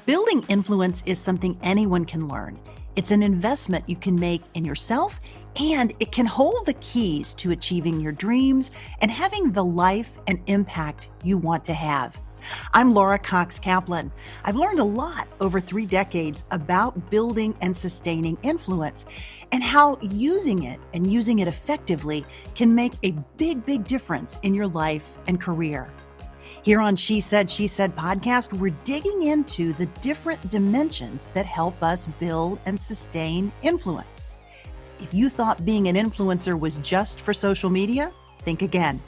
Building influence is something anyone can learn. It's an investment you can make in yourself, and it can hold the keys to achieving your dreams and having the life and impact you want to have. I'm Laura Cox Kaplan. I've learned a lot over 3 decades about building and sustaining influence and how using it effectively can make a big difference in your life and career. Here on She Said podcast, we're digging into the different dimensions that help us build and sustain influence. If you thought being an influencer was just for social media, think again.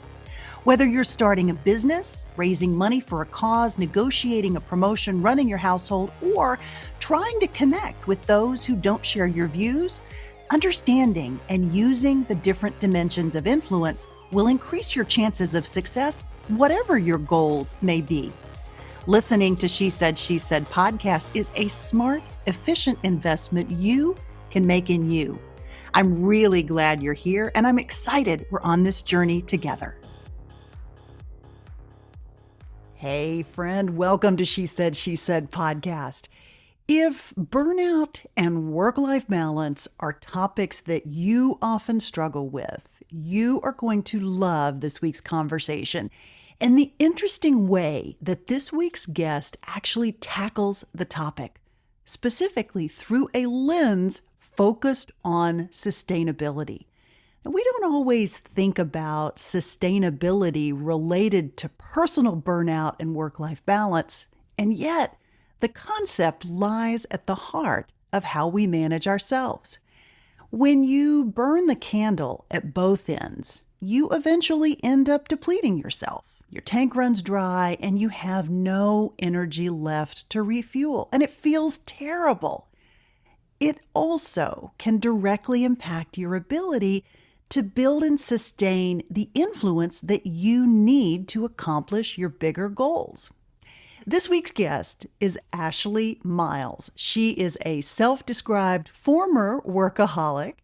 Whether you're starting a business, raising money for a cause, negotiating a promotion, running your household, or trying to connect with those who don't share your views, understanding and using the different dimensions of influence will increase your chances of success, whatever your goals may be. Listening to She Said podcast is a smart, efficient investment you can make in you. I'm really glad you're here, and I'm excited we're on this journey together. Hey, friend, welcome to She Said podcast. If burnout and work-life balance are topics that you often struggle with, you are going to love this week's conversation and the interesting way that this week's guest actually tackles the topic, specifically through a lens focused on sustainability. Now, we don't always think about sustainability related to personal burnout and work-life balance, and yet the concept lies at the heart of how we manage ourselves. When you burn the candle at both ends, you eventually end up depleting yourself. Your tank runs dry and you have no energy left to refuel, and it feels terrible. It also can directly impact your ability to build and sustain the influence that you need to accomplish your bigger goals. This week's guest is Ashley Miles. She is a self-described former workaholic.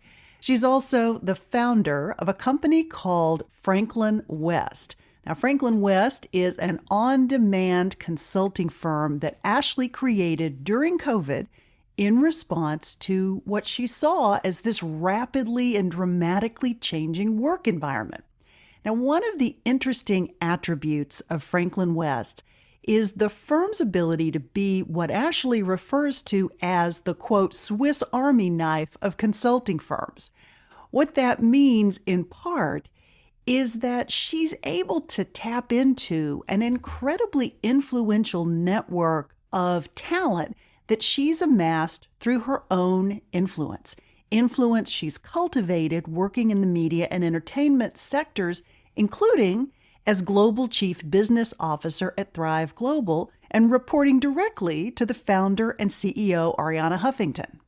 She's also the founder of a company called Franklyn West. Now, Franklyn West is an on-demand consulting firm that Ashley created during COVID in response to what she saw as this rapidly and dramatically changing work environment. Now, one of the interesting attributes of Franklyn West is the firm's ability to be what Ashley refers to as the, quote, Swiss Army knife of consulting firms. What that means, in part, is that she's able to tap into an incredibly influential network of talent that she's amassed through her own influence. Influence she's cultivated working in the media and entertainment sectors, including as Global Chief Business Officer at Thrive Global and reporting directly to the founder and CEO, Arianna Huffington.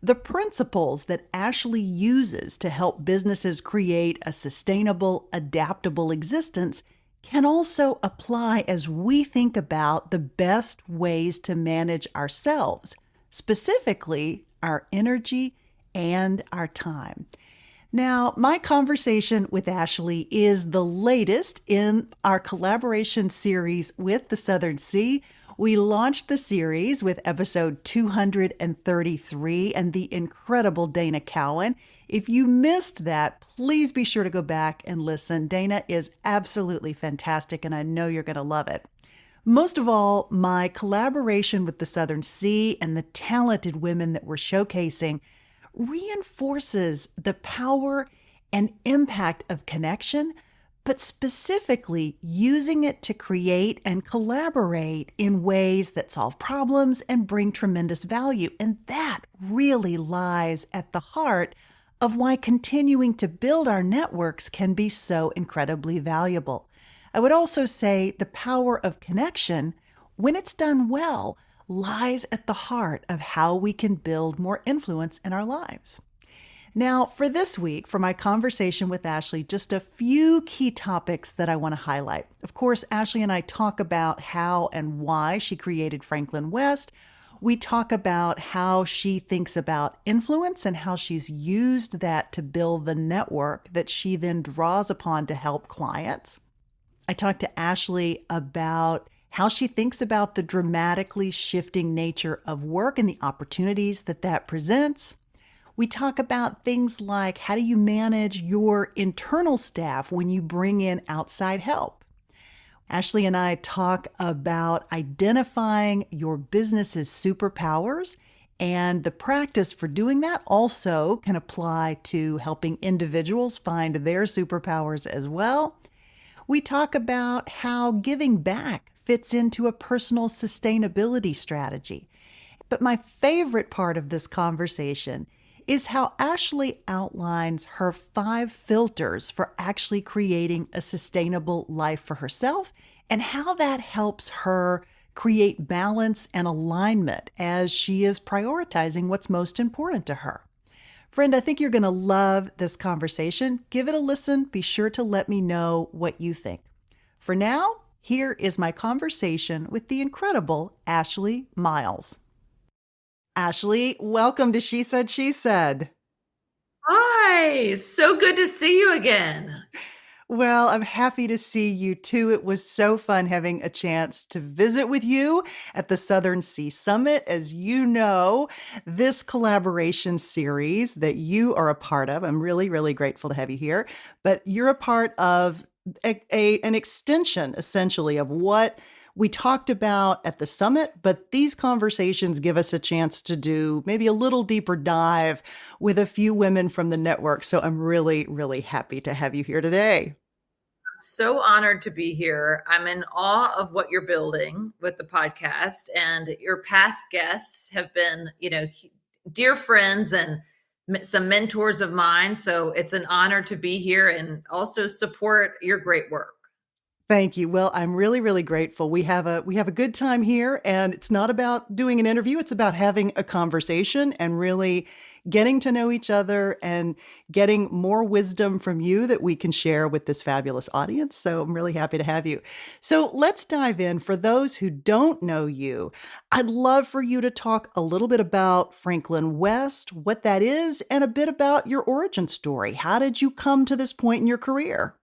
The principles that Ashley uses to help businesses create a sustainable, adaptable existence can also apply as we think about the best ways to manage ourselves, specifically our energy and our time. Now, my conversation with Ashley is the latest in our collaboration series with the Southern Sea. We launched the series with episode 233 and the incredible Dana Cowan. If you missed that, please be sure to go back and listen. Dana is absolutely fantastic, and I know you're going to love it. Most of all, my collaboration with the Southern Sea and the talented women that we're showcasing reinforces the power and impact of connection, but specifically using it to create and collaborate in ways that solve problems and bring tremendous value. And that really lies at the heart of why continuing to build our networks can be so incredibly valuable. I would also say the power of connection, when it's done well, lies at the heart of how we can build more influence in our lives. Now, for this week, for my conversation with Ashley, just a few key topics that I want to highlight. Of course, Ashley and I talk about how and why she created Franklyn West. We talk about how she thinks about influence and how she's used that to build the network that she then draws upon to help clients. I talked to Ashley about how she thinks about the dramatically shifting nature of work and the opportunities that that presents. We talk about things like how do you manage your internal staff when you bring in outside help. Ashley and I talk about identifying your business's superpowers, and the practice for doing that also can apply to helping individuals find their superpowers as well. We talk about how giving back fits into a personal sustainability strategy. But my favorite part of this conversation is how Ashley outlines her 5 filters for actually creating a sustainable life for herself and how that helps her create balance and alignment as she is prioritizing what's most important to her. Friend, I think you're going to love this conversation. Give it a listen. Be sure to let me know what you think. For now, here is my conversation with the incredible Ashley Miles. Ashley, welcome to She Said, She Said. Hi, so good to see you again. Well, I'm happy to see you too. It was so fun having a chance to visit with you at the Southern Sea Summit. As you know, this collaboration series that you are a part of, I'm really, really grateful to have you here, but you're a part of an extension essentially of what we talked about at the summit, but these conversations give us a chance to do maybe a little deeper dive with a few women from the network. So I'm really, really happy to have you here today. So honored to be here. I'm in awe of what you're building with the podcast, and your past guests have been, dear friends and some mentors of mine. So it's an honor to be here and also support your great work. Thank you. Well, I'm really, really grateful. We have a good time here, and it's not about doing an interview. It's about having a conversation and really getting to know each other and getting more wisdom from you that we can share with this fabulous audience. So I'm really happy to have you. So let's dive in. For those who don't know you, I'd love for you to talk a little bit about Franklyn West, what that is, and a bit about your origin story. How did you come to this point in your career?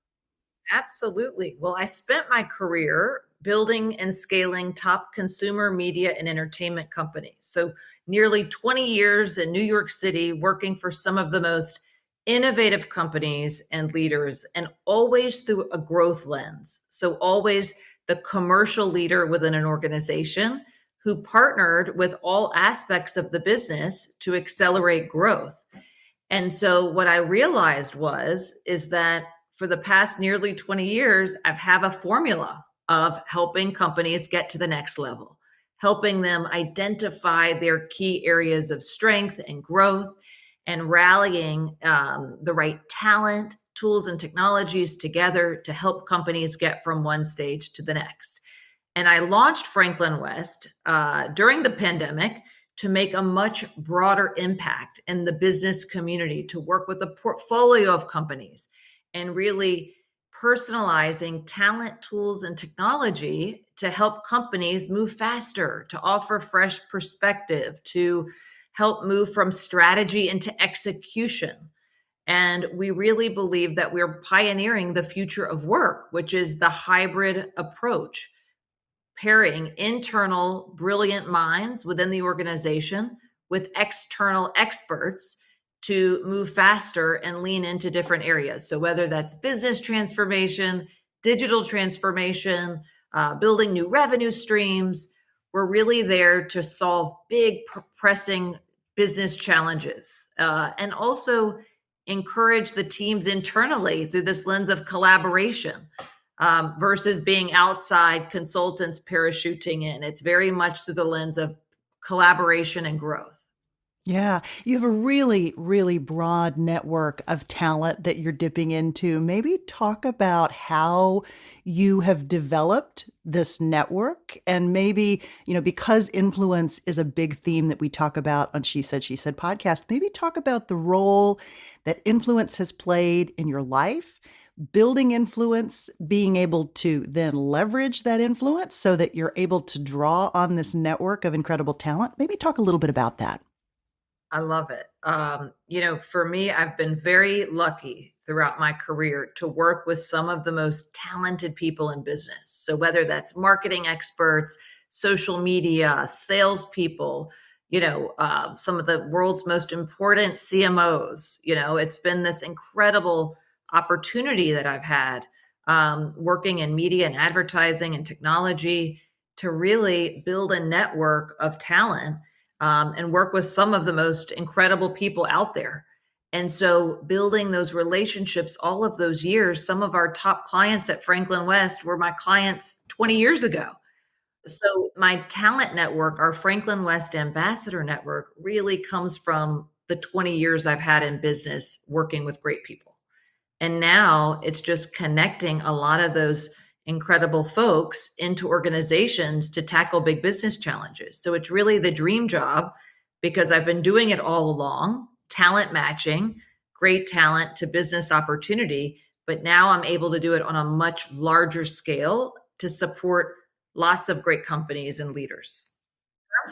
Absolutely. Well, I spent my career building and scaling top consumer media and entertainment companies. So, nearly 20 years in New York City, working for some of the most innovative companies and leaders, and always through a growth lens. So, always the commercial leader within an organization who partnered with all aspects of the business to accelerate growth. And so what I realized is that for the past nearly 20 years, I've have a formula of helping companies get to the next level, helping them identify their key areas of strength and growth, and rallying the right talent, tools, and technologies together to help companies get from one stage to the next. And I launched Franklyn West during the pandemic to make a much broader impact in the business community, to work with a portfolio of companies and really personalizing talent, tools, and technology to help companies move faster, to offer fresh perspective, to help move from strategy into execution. And we really believe that we're pioneering the future of work, which is the hybrid approach, pairing internal brilliant minds within the organization with external experts to move faster and lean into different areas. So whether that's business transformation, digital transformation, building new revenue streams, we're really there to solve big pressing business challenges, and also encourage the teams internally through this lens of collaboration, versus being outside consultants parachuting in. It's very much through the lens of collaboration and growth. Yeah, you have a really, really broad network of talent that you're dipping into. Maybe talk about how you have developed this network and maybe, because influence is a big theme that we talk about on She Said podcast, maybe talk about the role that influence has played in your life, building influence, being able to then leverage that influence so that you're able to draw on this network of incredible talent. Maybe talk a little bit about that. I love it. For me, I've been very lucky throughout my career to work with some of the most talented people in business. So whether that's marketing experts, social media, salespeople, some of the world's most important CMOs, it's been this incredible opportunity that I've had working in media and advertising and technology to really build a network of talent and work with some of the most incredible people out there. And so, building those relationships all of those years, some of our top clients at Franklyn West were my clients 20 years ago. So, my talent network, our Franklyn West Ambassador Network, really comes from the 20 years I've had in business working with great people. And now it's just connecting a lot of those incredible folks into organizations to tackle big business challenges. So it's really the dream job because I've been doing it all along, talent matching, great talent to business opportunity. But now I'm able to do it on a much larger scale to support lots of great companies and leaders.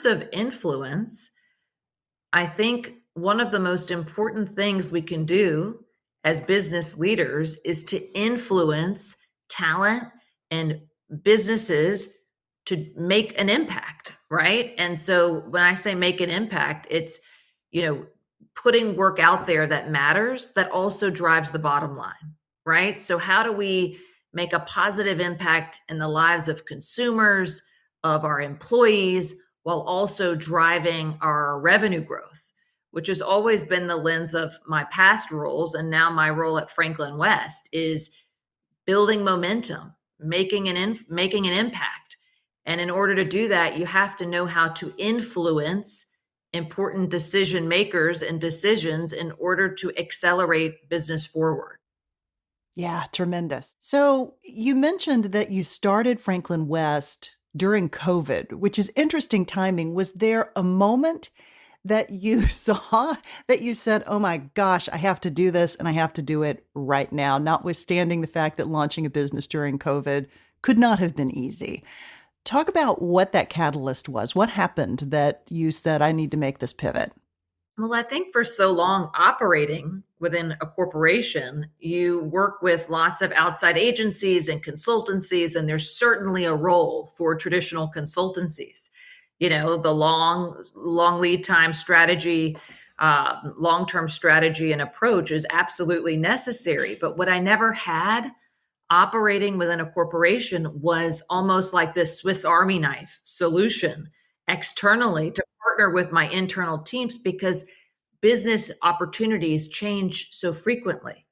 In terms of influence, I think one of the most important things we can do as business leaders is to influence talent and businesses to make an impact, right? And so when I say make an impact, it's, you know, putting work out there that matters, that also drives the bottom line, right? So how do we make a positive impact in the lives of consumers, of our employees, while also driving our revenue growth, which has always been the lens of my past roles. And now my role at Franklyn West is building momentum, making an impact. And in order to do that, you have to know how to influence important decision makers and decisions in order to accelerate business forward. Yeah, tremendous. So you mentioned that you started Franklyn West during COVID, which is interesting timing. Was there a moment that you saw that you said, oh my gosh, I have to do this and I have to do it right now, notwithstanding the fact that launching a business during COVID could not have been easy? Talk about what that catalyst was. What happened that you said, I need to make this pivot? Well, I think for so long operating within a corporation, you work with lots of outside agencies and consultancies, and there's certainly a role for traditional consultancies. The long lead time strategy, long-term strategy and approach is absolutely necessary. But what I never had operating within a corporation was almost like this Swiss Army knife solution externally to partner with my internal teams because business opportunities change so frequently.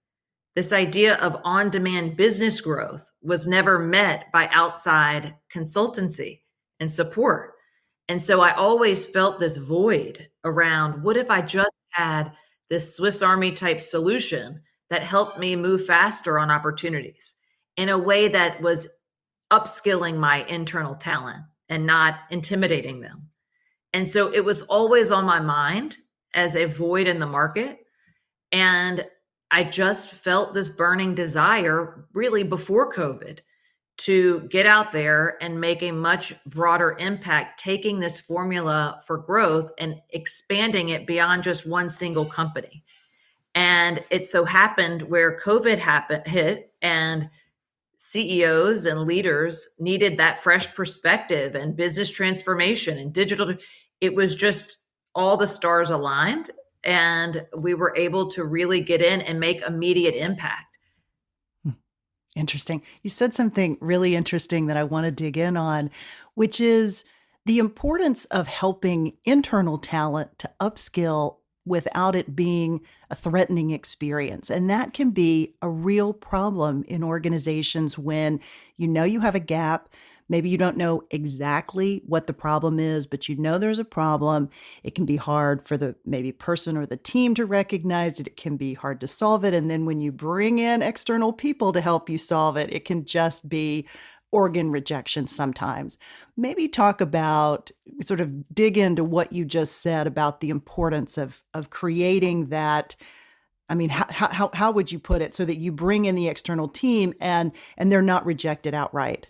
This idea of on demand business growth was never met by outside consultancy and support. And so I always felt this void around what if I just had this Swiss Army type solution that helped me move faster on opportunities in a way that was upskilling my internal talent and not intimidating them. And so it was always on my mind as a void in the market. And I just felt this burning desire really before COVID to get out there and make a much broader impact, taking this formula for growth and expanding it beyond just one single company. And it so happened where hit and CEOs and leaders needed that fresh perspective and business transformation and digital. It was just all the stars aligned, and we were able to really get in and make immediate impact. Interesting. You said something really interesting that I want to dig in on, which is the importance of helping internal talent to upskill without it being a threatening experience. And that can be a real problem in organizations when you know you have a gap. Maybe you don't know exactly what the problem is, but you know there's a problem. It can be hard for the maybe person or the team to recognize it. It can be hard to solve it. And then when you bring in external people to help you solve it, it can just be organ rejection sometimes. Maybe talk about, sort of dig into what you just said about the importance of creating that. I mean, how would you put it so that you bring in the external team and they're not rejected outright?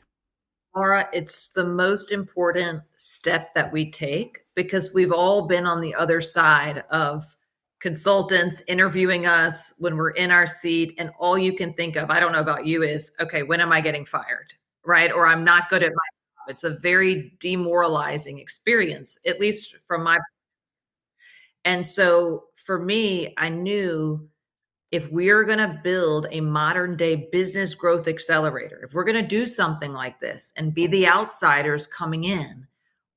Laura, it's the most important step that we take because we've all been on the other side of consultants interviewing us when we're in our seat, and all you can think of, I don't know about you, is, okay, when am I getting fired? Right? Or I'm not good at my job. It's a very demoralizing experience, at least from my. And so for me, I knew if we're going to build a modern day business growth accelerator, if we're going to do something like this and be the outsiders coming in,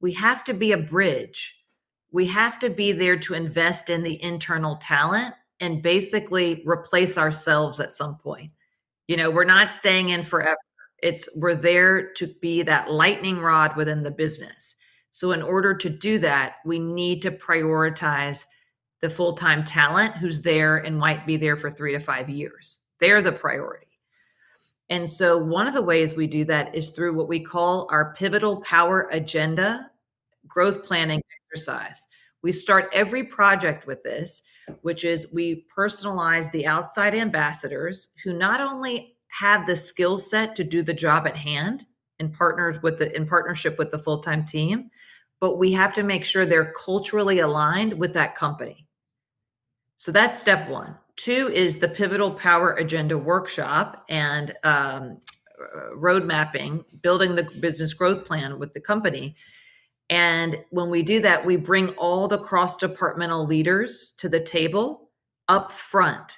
we have to be a bridge. We have to be there to invest in the internal talent and basically replace ourselves at some point. We're not staying in forever. We're there to be that lightning rod within the business. So in order to do that, we need to prioritize the full-time talent who's there and might be there for 3 to 5 years. They're the priority. And so one of the ways we do that is through what we call our pivotal power agenda growth planning exercise. We start every project with this, which is we personalize the outside ambassadors who not only have the skill set to do the job at hand in partnership with the full-time team, but we have to make sure they're culturally aligned with that company. So that's step one. Two is the Pivotal Power Agenda workshop and road mapping, building the business growth plan with the company. And when we do that, we bring all the cross-departmental leaders to the table up front,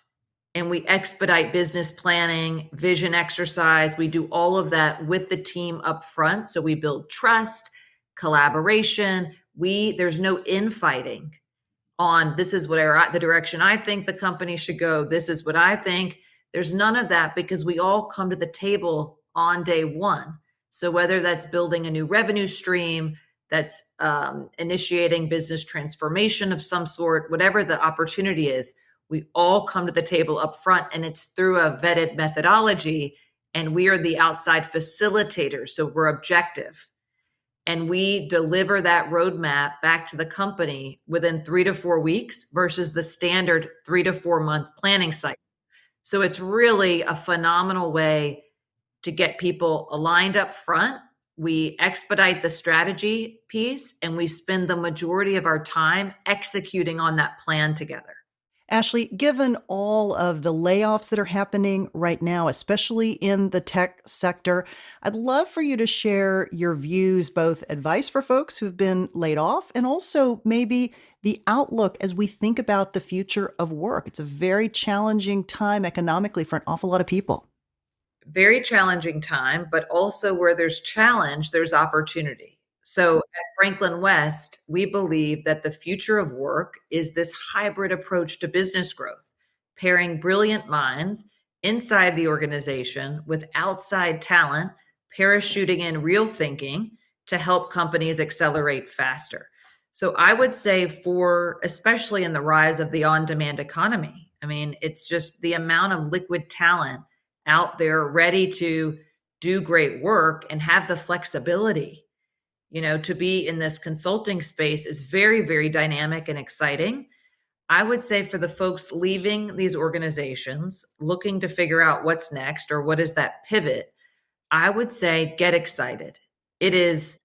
and we expedite business planning, vision exercise. We do all of that with the team up front. So we build trust, collaboration. There's no infighting on this is the direction I think the company should go. This is what I think. There's none of that because we all come to the table on day one. So whether that's building a new revenue stream, that's initiating business transformation of some sort, whatever the opportunity is, we all come to the table up front, and it's through a vetted methodology, and we are the outside facilitators. So we're objective. And we deliver that roadmap back to the company within 3 to 4 weeks versus the standard 3 to 4 month planning cycle. So it's really a phenomenal way to get people aligned up front. We expedite the strategy piece, and we spend the majority of our time executing on that plan together. Ashley, given all of the layoffs that are happening right now, especially in the tech sector, I'd love for you to share your views, both advice for folks who've been laid off and also maybe the outlook as we think about the future of work. It's a very challenging time economically for an awful lot of people. Very challenging time, but also where there's challenge, there's opportunity. So at Franklyn West, we believe that the future of work is this hybrid approach to business growth, pairing brilliant minds inside the organization with outside talent, parachuting in real thinking to help companies accelerate faster. So I would say especially in the rise of the on-demand economy, I mean, it's just the amount of liquid talent out there ready to do great work and have the flexibility to be in this consulting space is very, very dynamic and exciting. I would say for the folks leaving these organizations, looking to figure out what's next or what is that pivot, I would say get excited. It is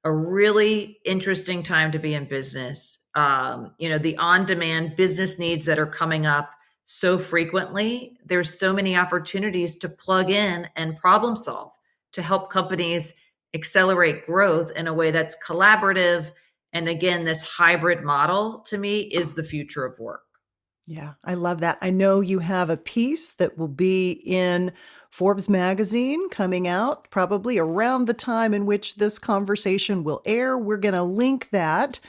a really interesting time to be in business. The on-demand business needs that are coming up so frequently, there's so many opportunities to plug in and problem solve to help companies accelerate growth in a way that's collaborative. And again, this hybrid model to me is the future of work. Yeah, I love that. I know you have a piece that will be in Forbes magazine coming out probably around the time in which this conversation will air. We're going to link that.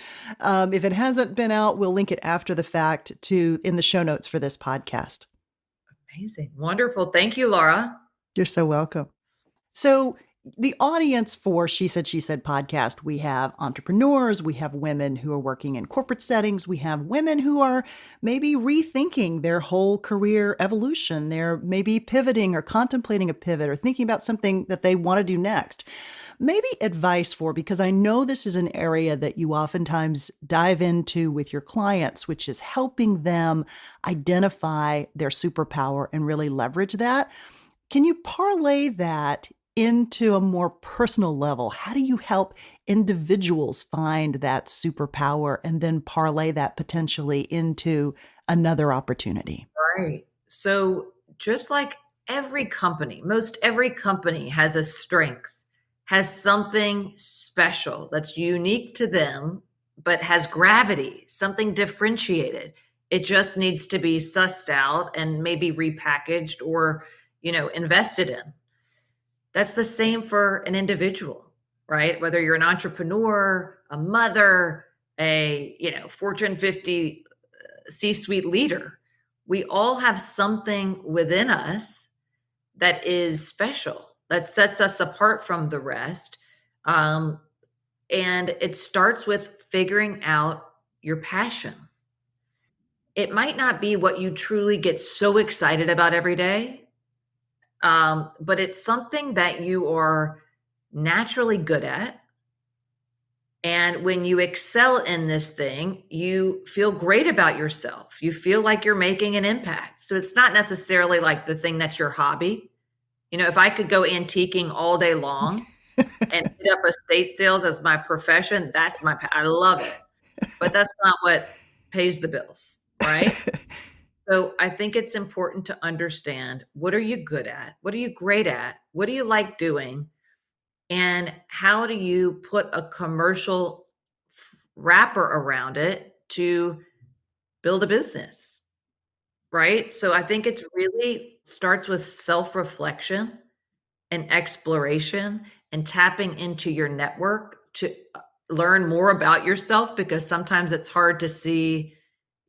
If it hasn't been out, we'll link it after the fact in the show notes for this podcast. Amazing. Wonderful. Thank you, Laura. You're so welcome. So the audience for She Said podcast, we have entrepreneurs, we have women who are working in corporate settings, we have women who are maybe rethinking their whole career evolution. They're maybe pivoting or contemplating a pivot or thinking about something that they want to do next. Maybe advice because I know this is an area that you oftentimes dive into with your clients, which is helping them identify their superpower and really leverage that. Can you parlay that into a more personal level, how do you help individuals find that superpower and then parlay that potentially into another opportunity? Right. So just like every company, most every company has a strength, has something special that's unique to them, but has gravity, something differentiated. It just needs to be sussed out and maybe repackaged or, invested in. That's the same for an individual, right? Whether you're an entrepreneur, a mother, a, Fortune 50 C-suite leader, we all have something within us that is special, that sets us apart from the rest. Um, and it starts with figuring out your passion. It might not be what you truly get so excited about every day, but it's something that you are naturally good at. And when you excel in this thing, you feel great about yourself. You feel like you're making an impact. So it's not necessarily like the thing that's your hobby. If I could go antiquing all day long and hit up estate sales as my profession, I love it. But that's not what pays the bills, right? So I think it's important to understand, what are you good at? What are you great at? What do you like doing? And how do you put a commercial wrapper around it to build a business, right? So I think it's really starts with self-reflection and exploration and tapping into your network to learn more about yourself, because sometimes it's hard to see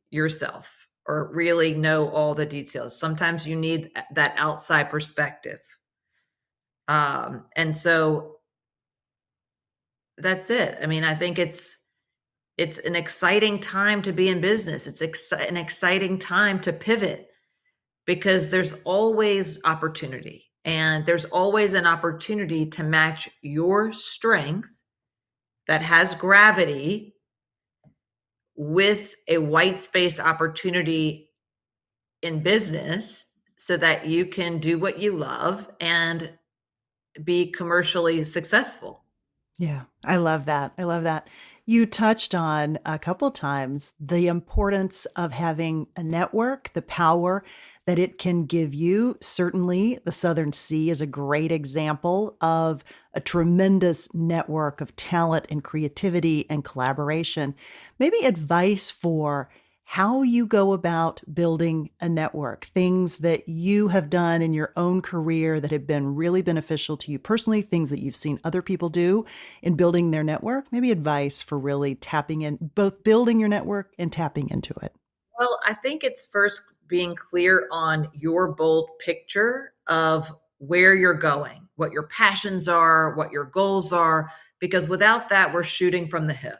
yourself or really know all the details. Sometimes you need that outside perspective. And so that's it. I mean, I think it's an exciting time to be in business. It's an exciting time to pivot, because there's always opportunity, and there's always an opportunity to match your strength that has gravity with a white space opportunity in business, so that you can do what you love and be commercially successful. Yeah, I love that. I love that. You touched on a couple times the importance of having a network, the power that it can give you. Certainly, the Southern Sea is a great example of a tremendous network of talent and creativity and collaboration. Maybe advice for how you go about building a network, things that you have done in your own career that have been really beneficial to you personally, things that you've seen other people do in building their network, maybe advice for really tapping in, both building your network and tapping into it. Well, I think it's first being clear on your bold picture of where you're going, what your passions are, what your goals are, because without that, we're shooting from the hip,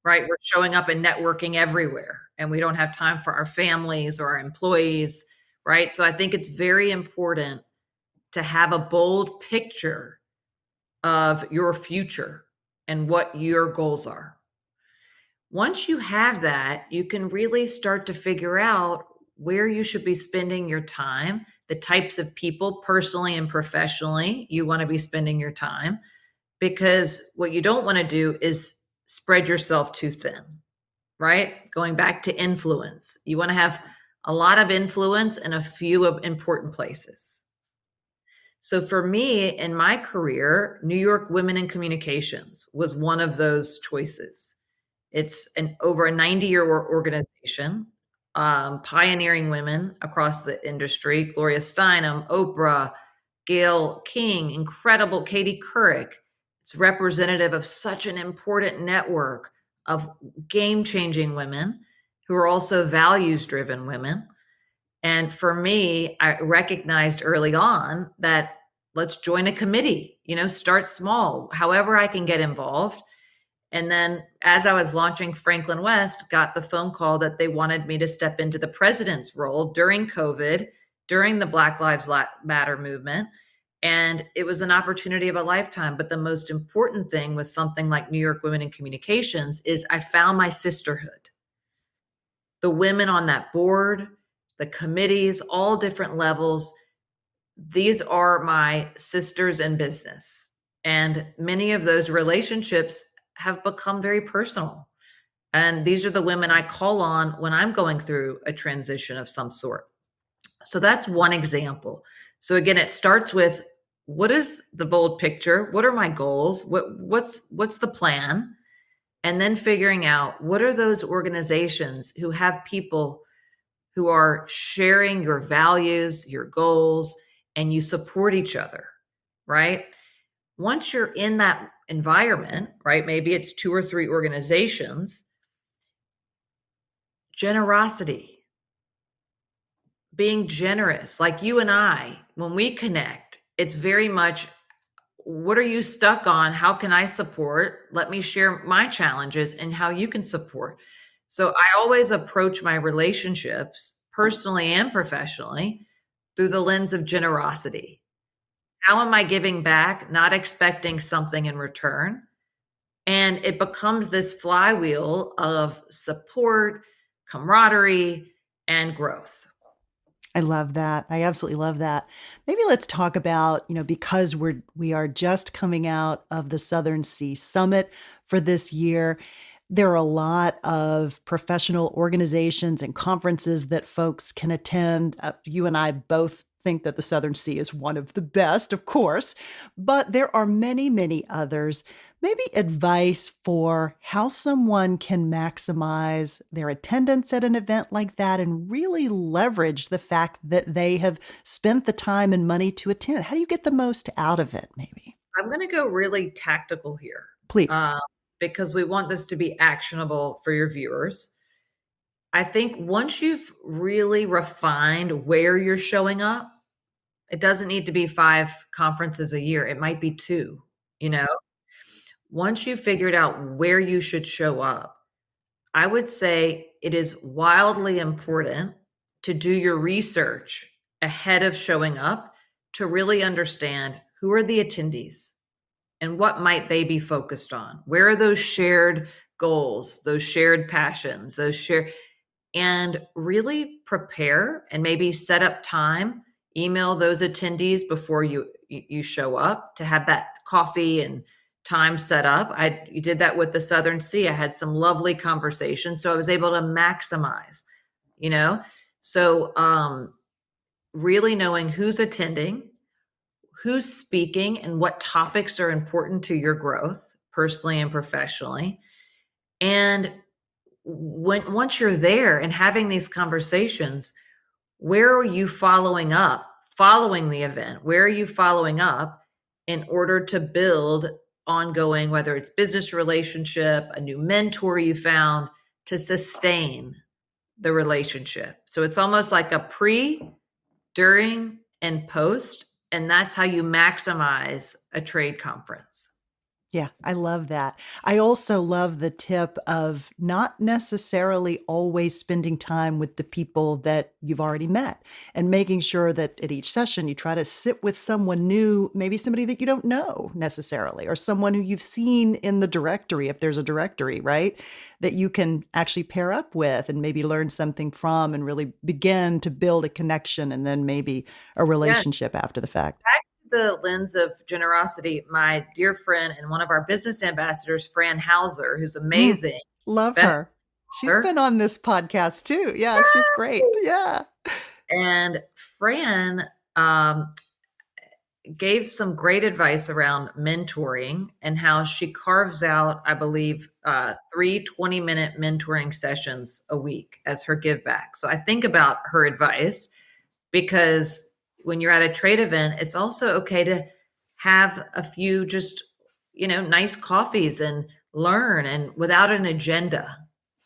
right? We're showing up and networking everywhere, and we don't have time for our families or our employees, right? So I think it's very important to have a bold picture of your future and what your goals are. Once you have that, you can really start to figure out where you should be spending your time, the types of people personally and professionally you want to be spending your time, because what you don't want to do is spread yourself too thin, right? Going back to influence, you want to have a lot of influence in a few of important places. So for me in my career, New York Women in Communications was one of those choices. It's an over a 90-year organization, pioneering women across the industry: Gloria Steinem, Oprah, Gayle King, incredible Katie Couric. It's representative of such an important network of game-changing women who are also values-driven women. And for me, I recognized early on that let's join a committee, start small, however I can get involved. And then as I was launching Franklyn West, got the phone call that they wanted me to step into the president's role during COVID, during the Black Lives Matter movement. And it was an opportunity of a lifetime. But the most important thing with something like New York Women in Communications is I found my sisterhood. The women on that board, the committees, all different levels, these are my sisters in business. And many of those relationships have become very personal. And these are the women I call on when I'm going through a transition of some sort. So that's one example. So again, it starts with, what is the bold picture? What are my goals? What's the plan? And then figuring out, what are those organizations who have people who are sharing your values, your goals, and you support each other, right? Once you're in that environment, right? Maybe it's 2 or 3 organizations. Generosity, being generous, like you and I, when we connect, it's very much, what are you stuck on? How can I support? Let me share my challenges and how you can support. So I always approach my relationships, personally and professionally, through the lens of generosity. How am I giving back, not expecting something in return? And it becomes this flywheel of support, camaraderie, and growth. I love that. I absolutely love that. Maybe let's talk about, because we are just coming out of the Southern Sea Summit for this year. There are a lot of professional organizations and conferences that folks can attend. You and I both think that the Southern Sea is one of the best, of course, but there are many, many others. Maybe advice for how someone can maximize their attendance at an event like that and really leverage the fact that they have spent the time and money to attend. How do you get the most out of it, maybe? I'm going to go really tactical here, Please. uh, because we want this to be actionable for your viewers. I think once you've really refined where you're showing up, it doesn't need to be 5 conferences a year. It might be 2, you know? Once you've figured out where you should show up, I would say it is wildly important to do your research ahead of showing up to really understand, who are the attendees and what might they be focused on? Where are those shared goals, those shared passions, those shared, and really prepare and maybe set up time, email those attendees before you show up, to have that coffee and time set up. I You did that with the Southern Sea. I had some lovely conversations, so I was able to maximize, you know. So really knowing who's attending, who's speaking, and what topics are important to your growth personally and professionally. And once you're there and having these conversations, where are you following up following the event? Where are you following up in order to build ongoing, whether it's business relationship, a new mentor you found, to sustain the relationship? So it's almost like a pre, during, and post, and that's how you maximize a trade conference. Yeah, I love that. I also love the tip of not necessarily always spending time with the people that you've already met and making sure that at each session you try to sit with someone new, maybe somebody that you don't know necessarily, or someone who you've seen in the directory, if there's a directory, right? That you can actually pair up with and maybe learn something from and really begin to build a connection and then maybe a Yes. relationship after the fact. Back to the lens of generosity, my dear friend and one of our business ambassadors, Fran Hauser, who's Mm, amazing, love best her. She's author. been on this podcast too. Yeah, she's great. Yeah. And Fran um, gave some great advice around mentoring and how she carves out, I believe, 3 20-minute mentoring sessions a week as her give back. So I think about her advice, because when you're at a trade event, it's also okay to have a few just, nice coffees and learn, and without an agenda,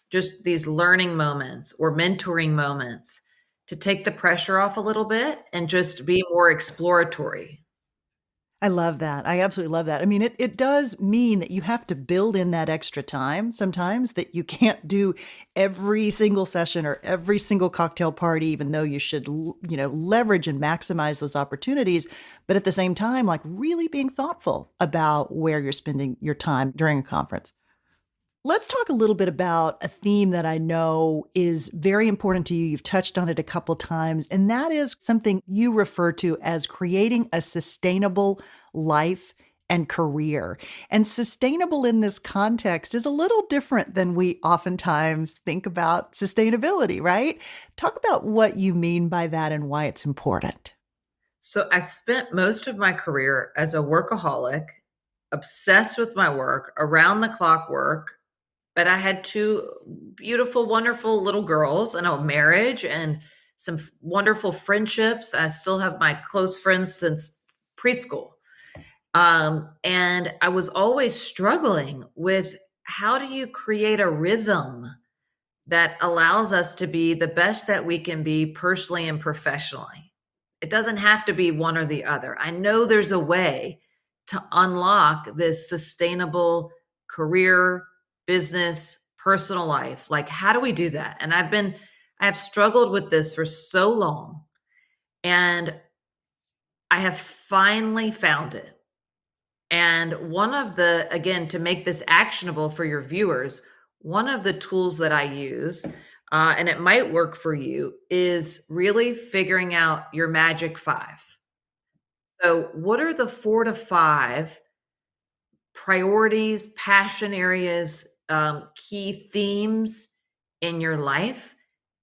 just these learning moments or mentoring moments to take the pressure off a little bit and just be more exploratory. I love that. I absolutely love that. I mean, it does mean that you have to build in that extra time sometimes, that you can't do every single session or every single cocktail party, even though you should, leverage and maximize those opportunities. But at the same time, like really being thoughtful about where you're spending your time during a conference. Let's talk a little bit about a theme that I know is very important to you. You've touched on it a couple times, and that is something you refer to as creating a sustainable life and career. And sustainable in this context is a little different than we oftentimes think about sustainability, right? Talk about what you mean by that and why it's important. So I spent most of my career as a workaholic, obsessed with my work, around the clock work. But I had two beautiful, wonderful little girls and a marriage and some wonderful friendships. I still have my close friends since preschool. And I was always struggling with how do you create a rhythm that allows us to be the best that we can be personally and professionally. It doesn't have to be one or the other. I know there's a way to unlock this sustainable career, business, personal life. Like, how do we do that? And I have struggled with this for so long. And I have finally found it. And one of the, again, to make this actionable for your viewers, one of the tools that I use, and it might work for you, is really figuring out your magic five. So, what are the 4 to 5 priorities, passion areas, key themes in your life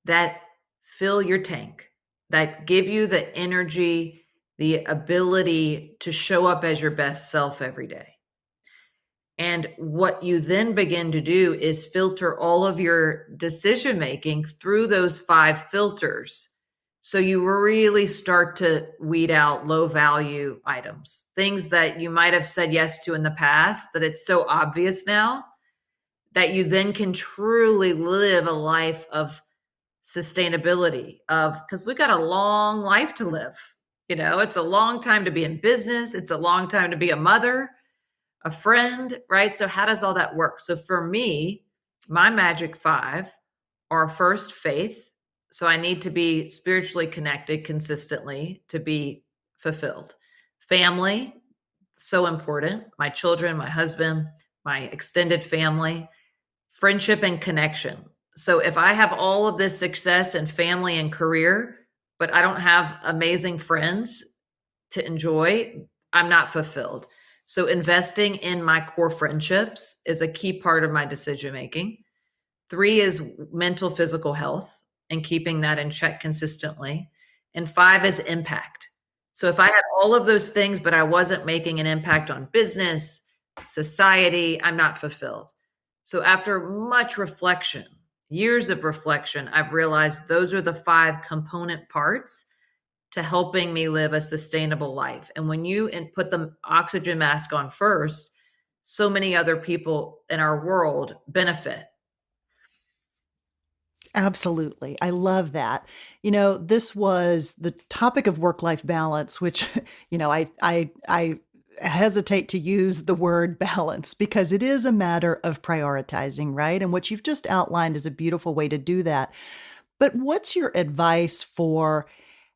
that fill your tank, that give you the energy, the ability to show up as your best self every day? And what you then begin to do is filter all of your decision making through those 5 filters. So you really start to weed out low value items, things that you might have said yes to in the past, that it's so obvious now that you then can truly live a life of sustainability, of, because we got a long life to live. It's a long time to be in business. It's a long time to be a mother, a friend, right? So how does all that work? So for me, my magic five are: first, faith. So I need to be spiritually connected consistently to be fulfilled. Family, so important. My children, my husband, my extended family. Friendship and connection. So if I have all of this success in family and career, but I don't have amazing friends to enjoy, I'm not fulfilled. So investing in my core friendships is a key part of my decision making. 3 is mental, physical health and keeping that in check consistently. And 5 is impact. So if I had all of those things, but I wasn't making an impact on business, society, I'm not fulfilled. So after much reflection, years of reflection, I've realized those are the 5 component parts to helping me live a sustainable life. And when you put the oxygen mask on first, so many other people in our world benefit. Absolutely. I love that. This was the topic of work-life balance, which, I hesitate to use the word balance because it is a matter of prioritizing, right? And what you've just outlined is a beautiful way to do that. But what's your advice for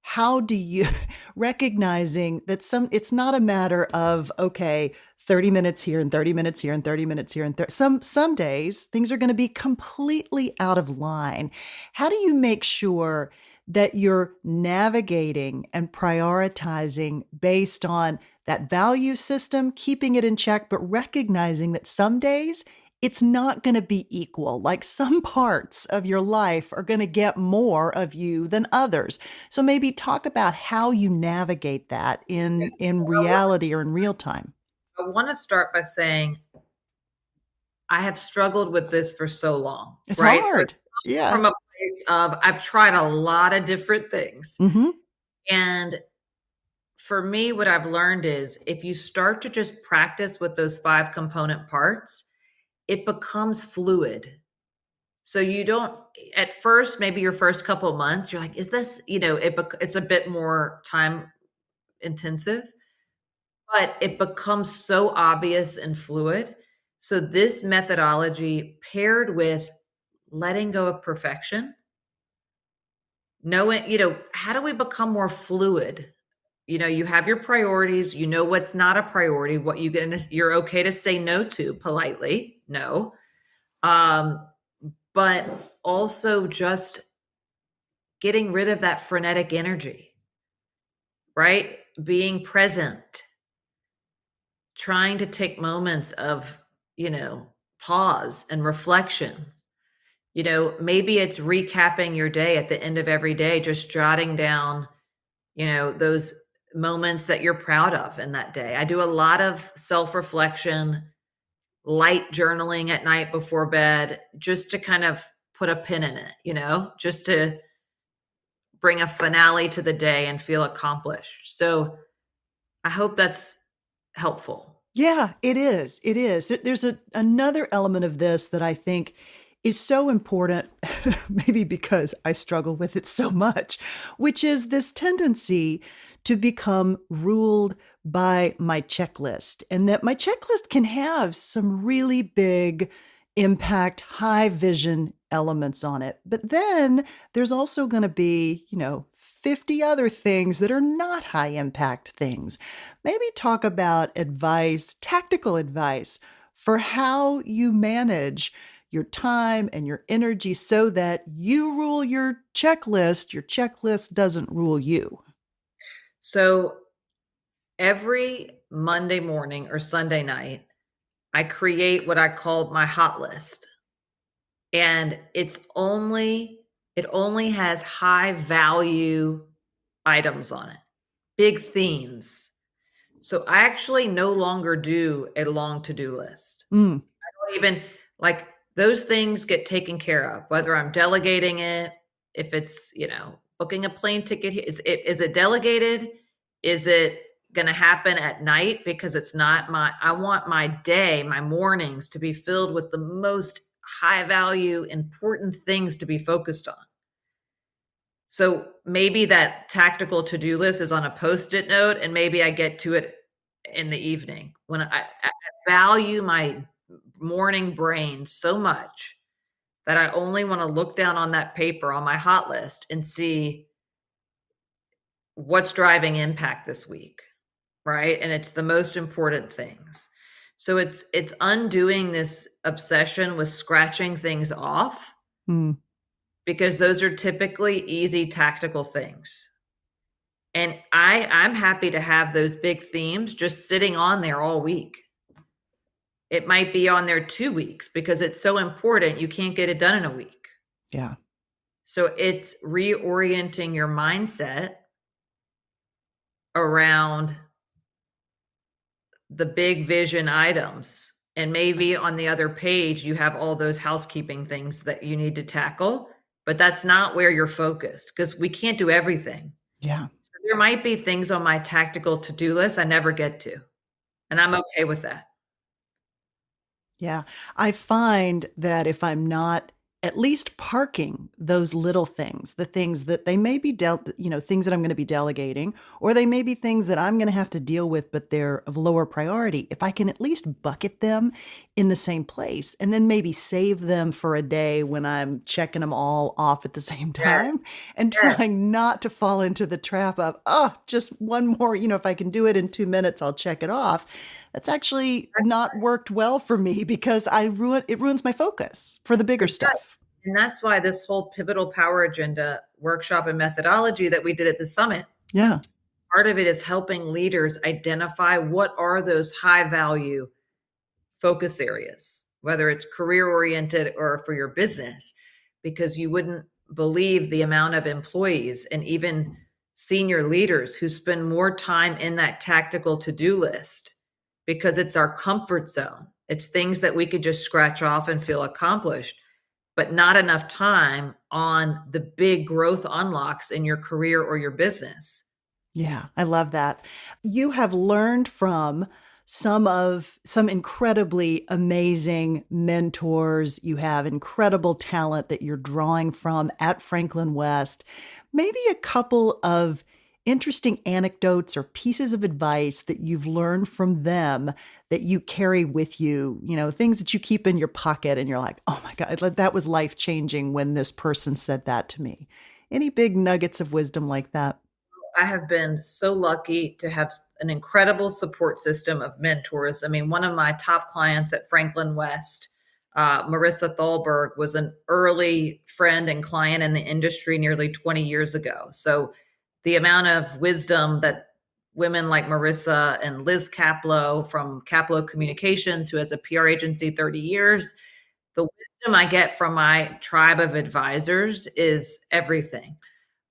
how do you recognizing that it's not a matter of, okay, 30 minutes here and 30 minutes here and 30 minutes here and some days things are going to be completely out of line. How do you make sure that you're navigating and prioritizing based on that value system, keeping it in check, but recognizing that some days it's not going to be equal. Like some parts of your life are going to get more of you than others. So maybe talk about how you navigate that in Yes. in reality or in real time. I want to start by saying I have struggled with this for so long, It's right? So hard. Yeah. from a place of I've tried a lot of different things. Mhm. And for me, what I've learned is if you start to just practice with those 5 component parts, it becomes fluid. So you don't, at first, maybe your first couple of months, you're like, is this, it's a bit more time intensive, but it becomes so obvious and fluid. So this methodology paired with letting go of perfection, knowing, how do we become more fluid? You have your priorities, what's not a priority, what you're okay to say no to politely, no. Um, but also just getting rid of that frenetic energy, right? Being present, trying to take moments of, you know, pause and reflection. Maybe it's recapping your day at the end of every day, just jotting down, those moments that you're proud of in that day. I do a lot of self reflection, light journaling at night before bed, just to kind of put a pin in it, just to bring a finale to the day and feel accomplished. So I hope that's helpful. Yeah, it is. It is. There's another element of this that I think is so important, maybe because I struggle with it so much, which is this tendency to become ruled by my checklist, and that my checklist can have some really big impact, high vision elements on it. But then there's also going to be, 50 other things that are not high impact things. Maybe talk about advice, tactical advice for how you manage your time and your energy so that you rule your checklist doesn't rule you. So every Monday morning or Sunday night, I create what I call my hot list. And it only has high value items on it, big themes. So I actually no longer do a long to-do list. Mm, Don't even like those things get taken care of, whether I'm delegating it, if it's, booking a plane ticket. Is it delegated? Is it going to happen at night? Because I want my day, my mornings to be filled with the most high value, important things to be focused on. So maybe that tactical to-do list is on a post-it note, and maybe I get to it in the evening when I value my morning brain so much that I only want to look down on that paper on my hot list and see what's driving impact this week, right? And it's the most important things. So it's undoing this obsession with scratching things off, mm. because those are typically easy tactical things. And I'm happy to have those big themes just sitting on there all week. It might be on there 2 weeks because it's so important you can't get it done in a week. Yeah. So it's reorienting your mindset around the big vision items. And maybe on the other page, you have all those housekeeping things that you need to tackle, but that's not where you're focused because we can't do everything. Yeah. So there might be things on my tactical to-do list I never get to, and I'm okay with that. Yeah. I find that if I'm not at least parking those little things, the things that they may be things that I'm going to be delegating, or they may be things that I'm going to have to deal with, but they're of lower priority. If I can at least bucket them in the same place and then maybe save them for a day when I'm checking them all off at the same Yes, time and yes. trying not to fall into the trap of, oh, just one more, if I can do it in 2 minutes, I'll check it off. That's actually not worked well for me because it ruins my focus for the bigger It does. stuff. And that's why this whole pivotal power agenda workshop and methodology that we did at the summit, Yeah. part of it is helping leaders identify what are those high value focus areas, whether it's career oriented or for your business, because you wouldn't believe the amount of employees and even senior leaders who spend more time in that tactical to-do list because it's our comfort zone. It's things that we could just scratch off and feel accomplished, but not enough time on the big growth unlocks in your career or your business. Yeah, I love that. You have learned from some incredibly amazing mentors. You have incredible talent that you're drawing from at Franklyn West. Maybe a couple of interesting anecdotes or pieces of advice that you've learned from them that you carry with you, things that you keep in your pocket and you're like, oh my God, that was life changing when this person said that to me. Any big nuggets of wisdom like that? I have been so lucky to have an incredible support system of mentors. I mean, one of my top clients at Franklyn West, Marissa Thalberg was an early friend and client in the industry nearly 20 years ago. So the amount of wisdom that women like Marissa and Liz Kaplow from Kaplow Communications, who has a PR agency 30 years, the wisdom I get from my tribe of advisors is everything.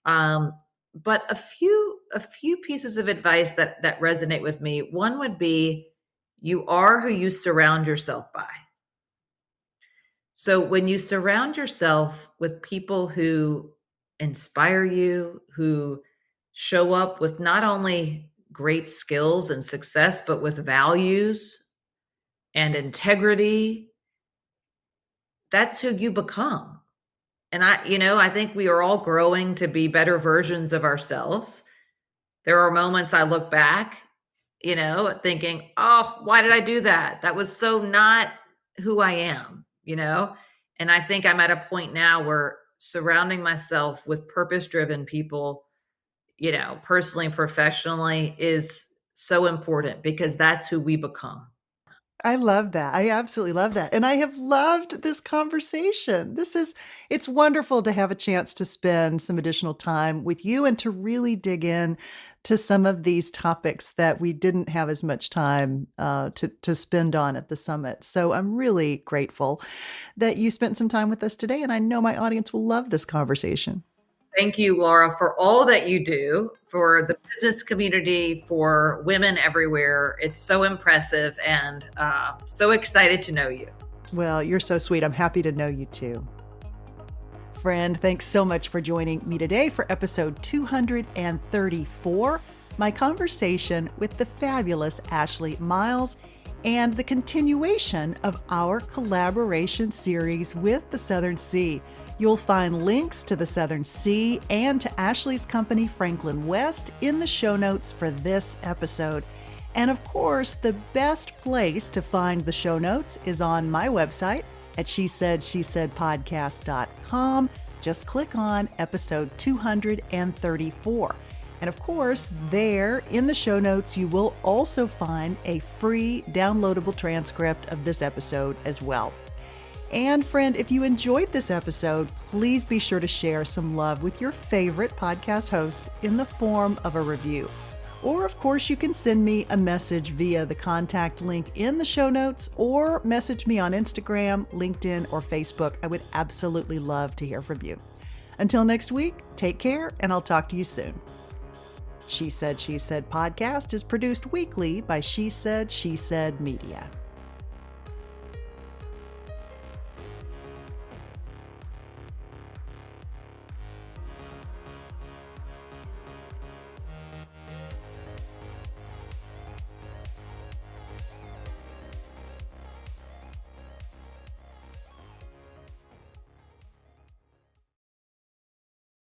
Um, but a few pieces of advice that resonate with me. One would be, you are who you surround yourself by. So when you surround yourself with people who inspire you, who show up with not only great skills and success, but with values and integrity, that's who you become. And I think we are all growing to be better versions of ourselves. There are moments I look back, thinking, oh, why did I do that? That was so not who I am. And I think I'm at a point now where surrounding myself with purpose-driven people, personally and professionally, is so important because that's who we become. I love that. I absolutely love that. And I have loved this conversation. It's wonderful to have a chance to spend some additional time with you and to really dig in to some of these topics that we didn't have as much time to spend on at the summit. So I'm really grateful that you spent some time with us today. And I know my audience will love this conversation. Thank you, Laura, for all that you do for the business community, for women everywhere. It's so impressive and so excited to know you. Well, you're so sweet. I'm happy to know you too. Friend, thanks so much for joining me today for episode 234, my conversation with the fabulous Ashley Miles and the continuation of our collaboration series with the Southern Sea. You'll find links to the Southern Sea and to Ashley's company, Franklyn West, in the show notes for this episode. And of course, the best place to find the show notes is on my website at SheSaidSheSaidPodcast.com. Just click on episode 234. And of course, there in the show notes, you will also find a free downloadable transcript of this episode as well. And friend, if you enjoyed this episode, please be sure to share some love with your favorite podcast host in the form of a review. Or of course, you can send me a message via the contact link in the show notes or message me on Instagram, LinkedIn, or Facebook. I would absolutely love to hear from you. Until next week, take care, and I'll talk to you soon. She Said, She Said podcast is produced weekly by She Said, She Said Media.